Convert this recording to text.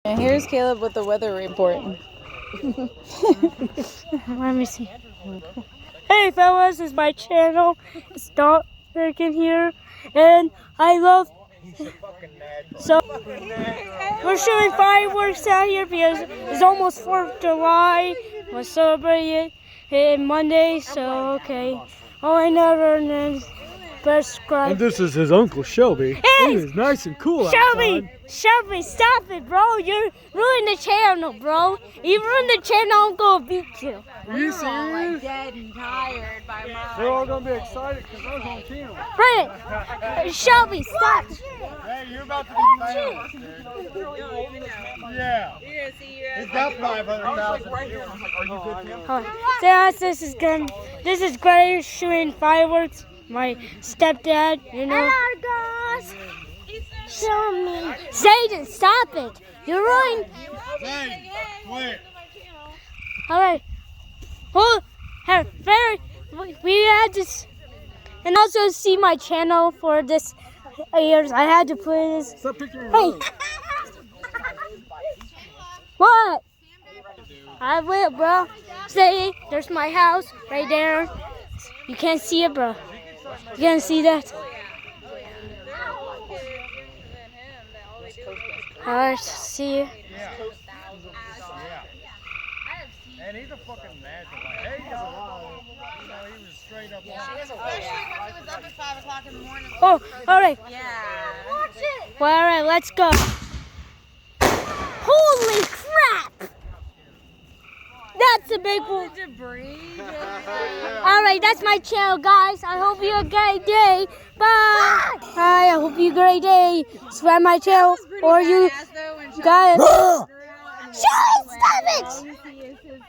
And here's Caleb with the weather report. Let me see. Hey fellas, it's my channel. It's Darkin here, and I love. So we're shooting fireworks out here because it's almost 4th of July. We'll celebrate it Monday, so okay. Oh, I never and subscribe. And this is his uncle Shelby. Hey! It is nice and cool Shelby, outside. Shelby, stop it, bro. You're ruining the channel, bro. You ruined the channel, I'm gonna beat you. Are you We're all like serious? dead and tired by mom. We're all gonna be excited because I was on camera. Right. Shelby, stop. Hey, you're about to be famous, dude. Yeah. You're gonna see your He's got 500,000 views. Are you good, Tim? So this is good. This is great shooting fireworks. My stepdad, you know. Hello, guys. Show me. Zayden, stop it. You're ruining. Hey, quit. All right. Well, we had this, and also see my channel for this years. I had to put this. Stop picking your Hey. nose. What? I will, bro. See, there's my house right there. You can't see it, bro. You can't see that. Alright, see you. Yeah. And he's a fucking magic. Hey, he was straight up on it. Especially when he was up at 5 o'clock in the morning. Oh, alright. Yeah. Well, alright, let's go. Holy crap! That's a big one. Debris. Alright, that's my channel, guys. I hope you have a great day. Bye! Hi, I hope you have a great day. Subscribe my channel, or you guys. Shut stop it!